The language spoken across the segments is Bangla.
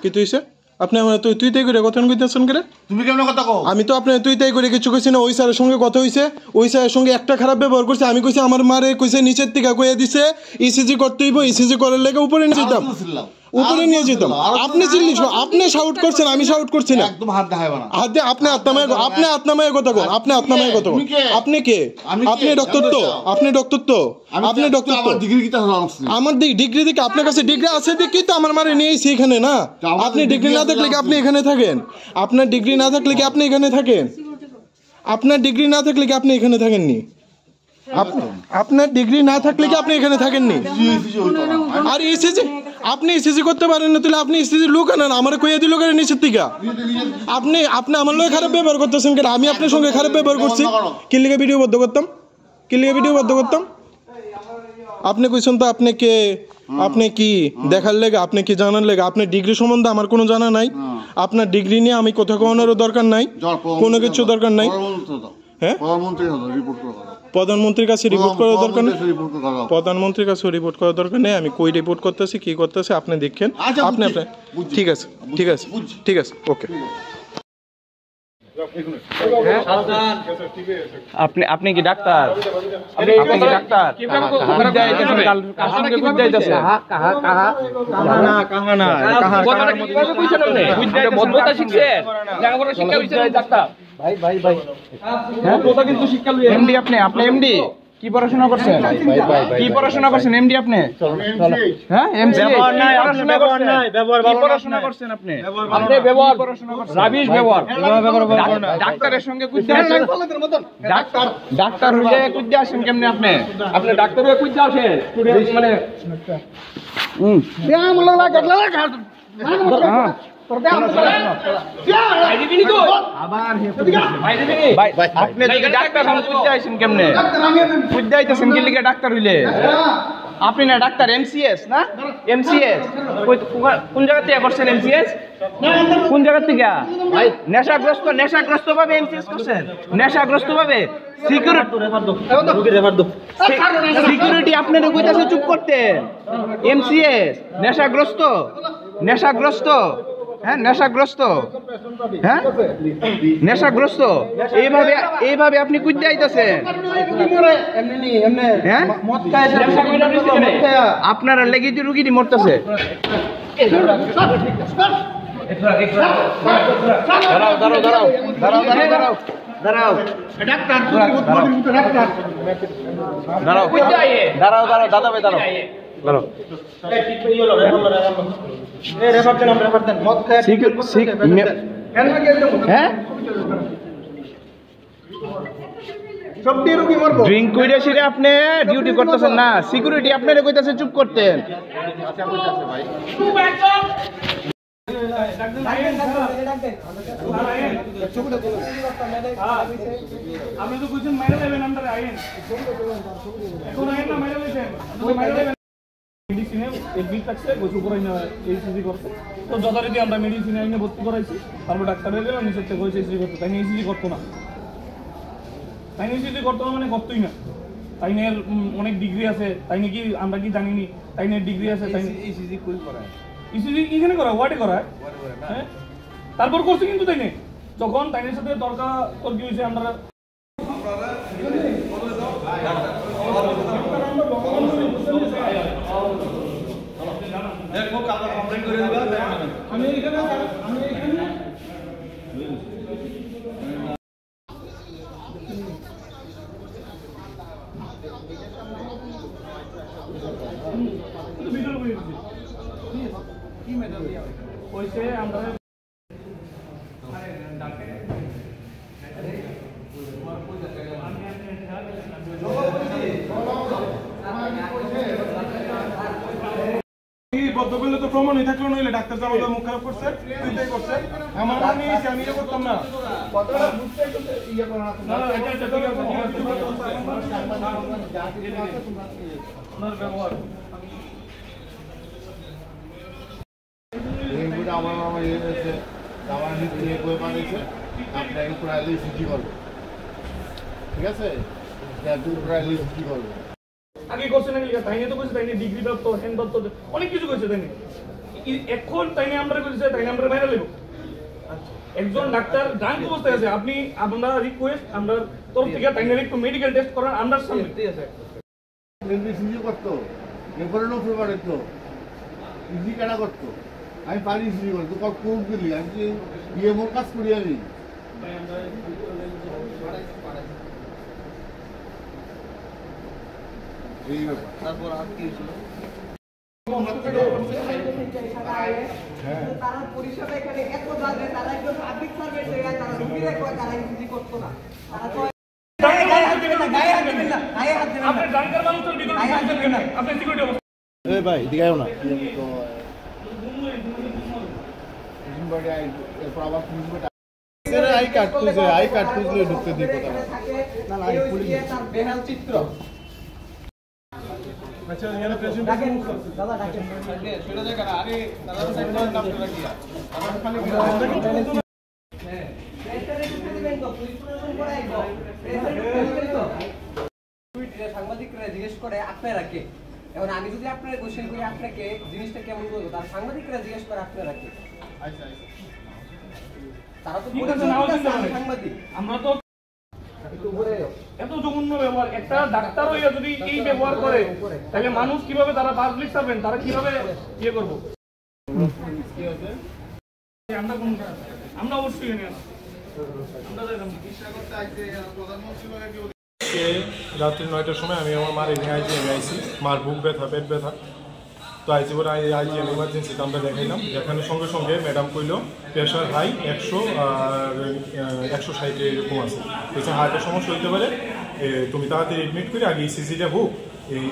কি তুইছে আপনি আমার তুই তাই করে কথা কইতেছেন কেন? তুমি কেমন কথা কও? আমি তো আপনি তুই তাই করে কিছু কইছি না। ওই স্যারের সঙ্গে কথা হইছে, ওই স্যারের সঙ্গে একটা খারাপ ব্যবহার করছে। আমি কইছি আমার মারে কইছে নিচের থেকে কইয়া দিছে ইসিজি করতে হইব, ইসিজি করার লেগে উপরে নিয়ে যেতাম, উপরে নিয়ে যেতাম। আপনি চিল্লি, আপনি শাউট করছেন, আমি শাউট করছি না। একদম হাত দেখাইবা না। হাত দিয়ে আপনি আত্মাময়, আপনি আত্মাময় কথা কন, আপনি আত্মাময় কথা কন। আপনি কে? আপনি ডক্টর তো, আপনি ডক্টর তো, আপনি ডক্টর তো। আমার ডিগ্রি কি তাহলে আছে? আমার ডিগ্রি দেখে আপনার কাছে ডিগ্রি আছে দেখি তো আমার মারে নিয়েছি এখানে না। আপনি ডিগ্রি না থাকলে কি আপনি এখানে থাকেন? আপনার ডিগ্রি না থাকলে কি আপনি এখানে থাকেন? আপনার ডিগ্রি না থাকলে কি আপনি এখানে থাকেননি? আপনার ডিগ্রি না থাকলে কি আপনি এখানে থাকেননি? আর ইসিজি আপনি ইসিজি করতে পারেন না, তাহলে আপনি ইসিজি লোক আনেন, আমার কইয়া দিল কেন নিচের থেকে? আপনি আমার লোক খারাপ ব্যবহার করতেছেন কেন? আমি আপনার সঙ্গে খারাপ ব্যবহার করছি? কি লিগে ভিডিও বদ্ধ করতাম? কি লিগে ভিডিও বদ্ধ করতাম? আপনি কইছেন তো আপনি কে, আপনি কি দেখার লেগে, আপনি কি জানার লেগে? আপনার ডিগ্রি সম্বন্ধে আমার কোনো জানা নাই। আপনার ডিগ্রি নিয়ে আমি কথা কওয়ানোরও দরকার নাই, কোনো কিছু দরকার নাই। হ্যাঁ, প্রধানমন্ত্রীর কাছে রিপোর্ট করার দরকার নেই, প্রধানমন্ত্রীর কাছে রিপোর্ট করার দরকার নেই। আমি কই রিপোর্ট করতেছি, কি করতেছি আপনি দেখেন। আপনি ঠিক আছে, ঠিক আছে, ঠিক আছে, ওকে। আপনি কি ডাক্তার? আপনি কি ডাক্তার? এমডি আপনি এমডি কি পড়াশোনা করছেন? কি পড়াশোনা করছেন এমডি আপনি? হ্যাঁ এমসি পড়াশোনা করছেন আপনি? আপনি ব্যবহার রাবিশ ব্যবহার ডাক্তারের সঙ্গে কুইতে আসেন, ডাক্তার হয়ে কুইতে আসেন কেমনে? আপনি ডাক্তার হয়ে কুইতে আসেন স্টুডেন্ট মানে আপনি না ডাক্তার এমসিএস না? এমসিএস কোন জায়গা থেকে করছেন? এমসিএস কোন জায়গা থেকে? নেশাগ্রস্ত ভাবে এমসিএস করছেন? নেশাগ্রস্ত ভাবে সিকিউরিটি আপনার কইতাছে চুপ করতে। এমসিএস নেশাগ্রস্ত, নেশাগ্রস্ত, হ্যাঁ নেশাগ্রস্ত, হ্যাঁ নেশাগ্রস্ত। এইভাবে আপনি কুইতে আইতাছেন। আপনারা লেগে যে রুগীটি মরতেছে। ড্রিঙ্ক কইরা সেটা আপনি ডিউটি করতেছেন না, সিকিউরিটি আপনারে কইতাছে চুপ করতেন। আপনি তো কইছেন মাইরা দেবেন আন্ডারে আইন, এখন আইন না মাইরা দেবেন মেডিসিনে এক বিল থাকছে গোসল করাই না এইসিজি করতে। তো যথারীতি আমরা মেডিসিনে আইনে ভর্তি করাইছি, তারপর ডাক্তার হয়ে গেল নিচের থেকে কইছে ইসিজি করতে। তাই নিয়ে ইসিজি করতো না, তাই নিয়ে ইসিজি করতো না মানে করতোই না। তাই নিয়ে অনেক ডিগ্রি আছে, তাই নিয়ে কি আমরা কি জানিনি তাই নিয়ে ডিগ্রি আছে। তাই ইসিজি কই করায়? ইসিজি এখানে করায়, ওয়ার্ডে করায়। হ্যাঁ তারপর করছে কিন্তু তাই নিয়ে যখন তাইনের সাথে তর্কি হয়েছে আমরা বদ্ধ তো প্রমাণ হয়ে থাকলো, নইলে ডাক্তার তো আমাদের মুখ খারাপ করছে, তুই করছে আমার নিয়েছি, আমি ইয়ে করতাম না। ঠিক আছে আগে করছে নাকি? তাই নিয়ে তো করছে, তাই নিয়ে ডিগ্রি দত্ত, হ্যান্ড দত্ত, অনেক কিছু করছে। তাই নিয়ে এখন তাইনে আমরা কইছে তাইনে আমরা বাইরে লইব একজন ডাক্তার ড্রাঙ্ক অবস্থায় আছে আপনি আমরা রিকোয়েস্ট আমরা তরফ থেকে তাইনে একটু মেডিকেল টেস্ট করার আন্ডার সামনে ঠিক আছে সিজি করতো এরপরে নো ফেভার হতো ইজি কেনা করতো আমি পারি সিজি করতো কোর্ট দিলি আমি ইয়ে মোর কাজ করি আমি এই ব্যাপার তারপর আর কি ছিল তারা পরিষেবা এখানে এত জানে তারা একদম পাবলিক সার্ভিস হয়ে গেছে তারা রুগীরা কয় তারা ইজি করতো না তারা তো আপনি ড্রাঙ্কার মানুষের ভিতরে আপনি সিকিউরিটি অবস্থা এই ভাই দিগাও না আই কার্ড খুঁজলে ঢুকতে দিব না না পুলিশ তার বেহাল চিত্র আচ্ছা এখানে পেশেন্ট দাদা ডাকেন সেটা দেখা আরে দাদা সাইকেল নাম করে কি আমার খালি হ্যাঁ প্রেসার রেখে দিবেন তো পুলিশ প্রশাসন করে আইবো প্রেসার রেখে দিবেন তো টুইটারে সাংবাদিকরা জিজ্ঞেস করে আপনারা কে এখন আমি যদি আপনারা কোশ্চেন করি আপনাকে জিনিসটা কেমন বলবো তার সাংবাদিকরা জিজ্ঞেস করে আপনারা কে আচ্ছা তারা তো ঠিক আছে, নাও চিন্তা করে। সাংবাদিক আমরা তো একটু উপরে এত জঘন্য ব্যবহার একটা ডাক্তার হইয়া যদি এই ব্যবহার করে তাহলে মানুষ কিভাবে তারা পাবলিক সার্ভেন্ট তারা কিভাবে ইয়ে করবো আমরা কোন আমরা অবশ্যই এনে আছি। আমরা যাইতাম না। রাত্রি 9টার সময় আমি আমার মার এনে আইজিএমে আইছি মার বুক ব্যথা পেট ব্যথা তো আইসি পরে আইজিএম ইমার্জেন্সিতে আমরা দেখাইলাম দেখানোর সঙ্গে সঙ্গে ম্যাডাম কইলো প্রেশার হাই 100 আর 160 এরকম আছে বলছে হার্টের সমস্যা হইতে পারে তুমি তাড়াতাড়ি এডমিট করে আগে ইসিজিটা হোক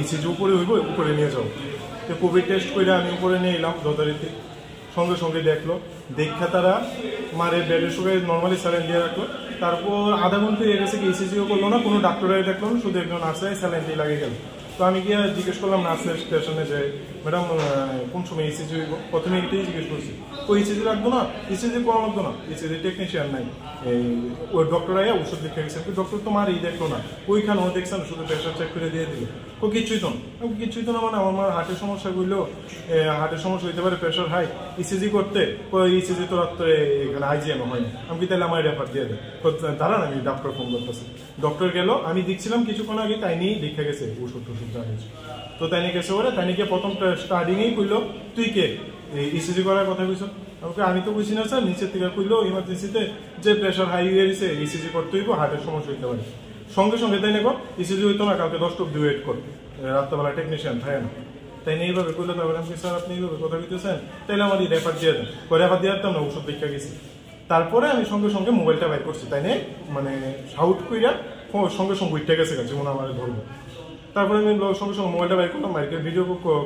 ইসিজি উপরে হইব উপরে নিয়ে যাও তো কোভিড টেস্ট করে আমি উপরে নিয়ে এলাম যথারীতি সঙ্গে সঙ্গে দেখলো দেখা তারা মারের বেডের সঙ্গে নর্মালি স্যালাইন দিয়ে রাখলো তারপর আধা ঘন্টা হয়ে গেছে কি ইসিজিও করলো না কোনো ডাক্তারাই দেখলো না শুধু একজন নার্সারি স্যালাইন দিয়ে লাগিয়ে গেল তো আমি গিয়ে জিজ্ঞেস করলাম নার্সের স্টেশনে যে ম্যাডাম কোন সময় ইসিজি হইব প্রথমে এটাই জিজ্ঞেস করছি ওই ইসিজি রাখবো না ইসিজি করা লাগতো না ইসিজি টেকনিশিয়ান নাই এই ওই ডক্টর আইয়া ওষুধ লিখে গেছেন ডক্টর তো মার এই দেখলো না ওইখানে ও দেখছেন শুধু প্রেশার চেক করে দিয়ে দিল ও কিছুই তো না কিছুই তো না মানে আমার মার হার্টের সমস্যা করলেও হার্টের সমস্যা হইতে পারে প্রেশার হাই ইসিজি করতে ইসিজি তো রাত্রে এখানে আইজিএম হয়নি আমি কি তাহলে আমার রেফার দিয়ে দেয় দাঁড়ান আমি ডক্টর ফোন করতেছি ডক্টর গেল আমি দেখছিলাম কিছুক্ষণ আগে তাই নিয়েই লিখে গেছে ওষুধ টষুধ জানিয়েছে তো তাই নিয়ে গেছে ওরা তাই নিয়ে প্রথম স্টার্টিংয়েই কইলো তুই কে ইসিজি করার কথা কইছ আমি তো বুঝি না স্যার নিচের থেকে কইলো ইমার্জেন্সিতে যে প্রেশার হাই হয়ে গেছে ইসিজি করতে হইব হার্টের সমস্যা হইতে পারে সঙ্গে সঙ্গে তাই নেব ইসিজি হইতো না কালকে 10টা অব্দি ওয়েট কর রাত্রেবেলা টেকনিশিয়ান থাকে না তাই নিয়ে এইভাবে কইলো তারপরে আমি স্যার আপনি এইভাবে কথা কইতেছেন তাইলে আমার রেফার দিয়ে দেন রেফার দিয়ে দিতাম না ওষুধ দেখা গেছি তারপরে আমি সঙ্গে সঙ্গে মোবাইলটা বাইর করছি তাই নিয়ে মানে শাউট কইরা সঙ্গে সঙ্গে উঠে গেছে যেমন আমার ধরবো তারপরে আমি সঙ্গে সঙ্গে মোবাইলটা বাইর করলাম বাইকের ভিডিও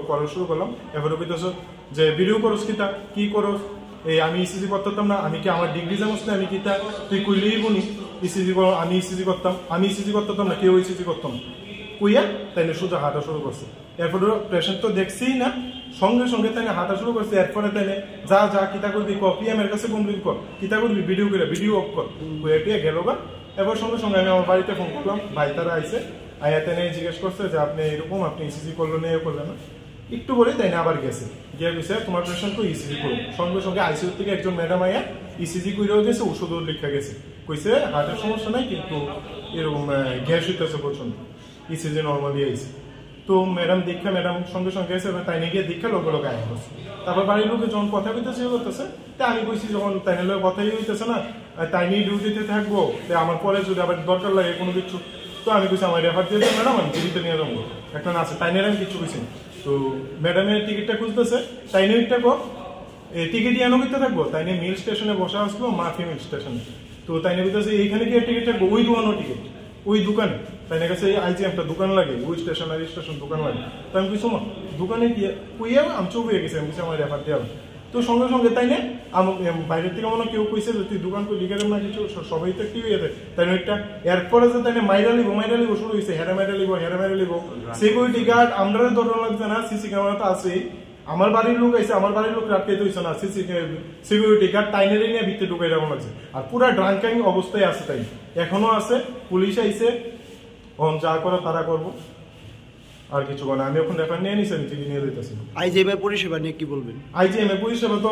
করা শুরু করলাম এবারে কইতেছ যে ভিডিও করস কিতা কি করস এই আমি ইসিজি করতাম না আমি কি আমার ডিগ্রি জানোস না আমি কিতা তুই কইলেই বলি ইসিজি আমি ইসিজি করতাম না কেউ ইসিজি করতাম কইয়া তাইলে সোজা হাঁটা শুরু করছে এরপরে পেশেন্ট তো দেখছিই না সঙ্গে সঙ্গে তাই হাঁটা শুরু করছে এরপরে তাইলে যা যা কিতা করবি পিএম এর কাছে কমপ্লেন কর কিতা করবি ভিডিও করে ভিডিও অফ কর কইয়া গেল গা এবার সঙ্গে সঙ্গে আমি আমার বাড়িতে ফোন করলাম ভাই তারা আইসে আয়াতে নিয়ে জিজ্ঞেস করছে যে আপনি এরকম আপনি ইসিজি করলো না করলেন না একটু বলে তাই না আবার গেছে গিয়ে গেছে তোমার পেশেন্ট তো ইসিজি করো সঙ্গে সঙ্গে আইসিইউ থেকে একজন ম্যাডাম আয়া ইসিজি করেও গেছে ওষুধও লেখা গেছে কইছে হার্টের সমস্যা নাই কিন্তু এরকম গ্যাস হইতেছে প্রচন্ড ইসিজি নর্মালি আইসি তো ম্যাডাম সঙ্গে সঙ্গে এসে তাই নিয়ে গিয়ে দীক্ষা লোক আয় করছে তারপর বাড়ির লোকে যখন কথা কইতেছে করতেছে তা আমি কইছি যখন তাই নিয়ে কথাই হইতেছে না তাই নিয়ে ডিউটিতে থাকবো তাই আমার পরে যদি আবার দরকার লাগে কোনো কিছু তো আমি কইছি আমার রেফার দিয়ে দেবো ম্যাডাম আমি টিকিটটা নিয়ে যাবো একটা না আছে তাই নিয়ে আমি কিছু কইছি তো ম্যাডামের টিকিটটা খুঁজতেছে তাই নিয়ে টিকিট ইয়ানো করতে থাকবো তাই নিয়ে মিল স্টেশনে বসা আসবো মাফি মিল স্টেশনে তো তাই নিয়ে বলতেছে এইখানে কি টিকিট থাকবো ওই দোকানও টিকিট ওই দোকানে তাই না কাছে আইজি একটা দোকান লাগে ওই স্টেশনারি স্টেশন দোকান লাগে তো আমি কিছু দোকানে গিয়ে কইয়া আমি চুপ হয়ে গেছি আমি কিছু আমার রেফার দেওয়া তো সঙ্গে সঙ্গে তাই না বাইরের থেকে মনে কেউ কইছে যে তুই দোকান করে লিখে না কিছু সবাই তো একটি হয়ে যায় তাই একটা এরপরে যে তাই মাইরা লিব শুরু হয়েছে হেরা মাইরা লিব সিকিউরিটি গার্ড আমরা ধরন লাগছে না সিসি ক্যামেরা তো আছেই আমার বাড়ির লোক আইছে আমার বাড়ির লোক রাখতে হইছে না সিকিউরিটি গার্ড টাইনারি নিয়ে ভিতরে ঢুকে এরকম লাগছে আর পুরা ড্রাঙ্কিং অবস্থায় আছে তাই এখনো আছে পুলিশ আইছে যা করে তারা করবো আর কিছু না, আমি এখন রেফার নিয়ে নিছি, আমি থেকে নিয়ে দিতেছি। আইজিএম এর পরিষেবা নিয়ে কি বলবেন? আইজিএম এর পরিষেবা তো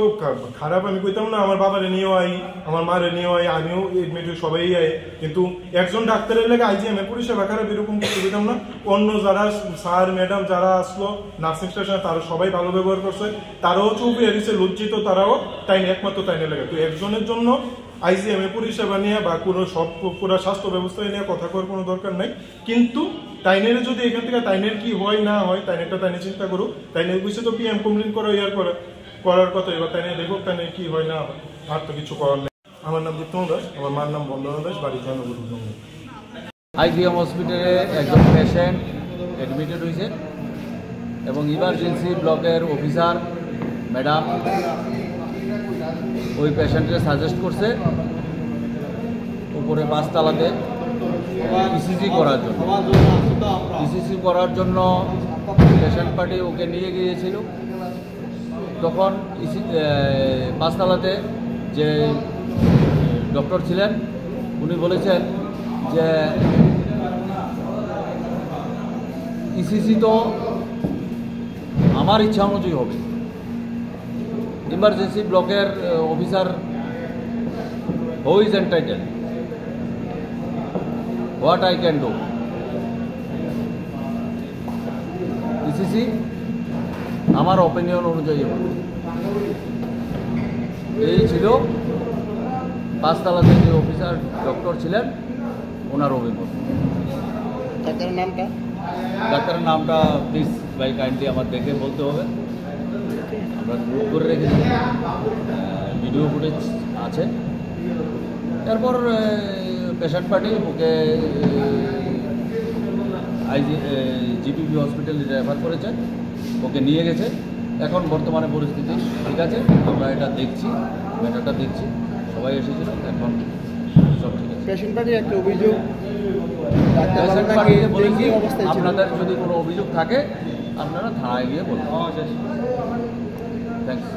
খারাপ আমি কইতাম না, আমার বাবারে নিয়েও আই, আমার মারে নিয়েও আই, আমিও এডমিট সবাই আই, কিন্তু একজন ডাক্তারের লেগে আইজিএম এর পরিষেবা খারাপ এরকম কিছু কইতাম না। অন্য যারা স্যার ম্যাডাম যারা আসলো নার্সিং স্টেশনে তারা সবাই ভালো ব্যবহার করছে, তারাও চুপ হয়ে দিচ্ছে লজ্জিত, তারাও তাই একমাত্র তাই লেগে। তো একজনের জন্য আইজিএম এর পরিষেবা নিয়ে বা কোনো সব পুরো স্বাস্থ্য ব্যবস্থা নিয়ে কথা করার কোনো দরকার নাই, কিন্তু তাইনের যদি এখান থেকে তাইনের কি হয় না হয় তাইনেরটা তাইনে চিন্তা করুক। তাইনের বিষয়ে তো পিএম কমপ্লেন করা করার কথা, এবার তাইনে দেখুক তাইনের কি হয় না হয়, আর তো কিছু করার নেই। আমার নাম দীপ্তম দাস, আমার মার নাম বন্দনা দাস, বাড়ি জয়নগর। আইজিএম হসপিটালে একজন পেশেন্ট অ্যাডমিটেড হয়েছে এবং ইমার্জেন্সি ব্লকের অফিসার ম্যাডাম ওই পেশেন্টকে সাজেস্ট করছে উপরে 5 তলাতে ইসিজি করার জন্য। ইসিজি করার জন্য পেশেন্ট পার্টি ওকে নিয়ে গিয়েছিল। তখন 5 তলাতে যে ডক্টর ছিলেন উনি বলেছেন যে ইসিজি তো আমার ইচ্ছা অনুযায়ী হবে, ইমার্জেন্সি ব্লকের officer who is entitle, what I can do. ECG আমার অপিনিয়ন অনুযায়ী হবে। এই ছিল 5 তলাতে যে অফিসার ডক্টর ছিলেন ওনার অভিমত। ডাক্তারের নামটা? ডাক্তারের নামটা প্লিজ ভাই কাইন্ডলি আমার দেখে বলতে হবে, আমরা নোট করে রেখেছি, ভিডিও ফুটেজ আছে। তারপর পেশেন্ট পার্টি ওকে জিপিপি হসপিটালে রেফার করেছে, ওকে নিয়ে গেছে। এখন বর্তমানে পরিস্থিতি ঠিক আছে, আমরা এটা দেখছি, ম্যাটারটা দেখছি, সবাই এসেছিল, এখন সব ঠিক আছে। পেশেন্ট পার্টির একটা অভিযোগ, পেশেন্ট পার্টিকে বলেছি আপনাদের যদি কোনো অভিযোগ থাকে আপনারা থানায় গিয়ে বলুন। থ্যাংকস।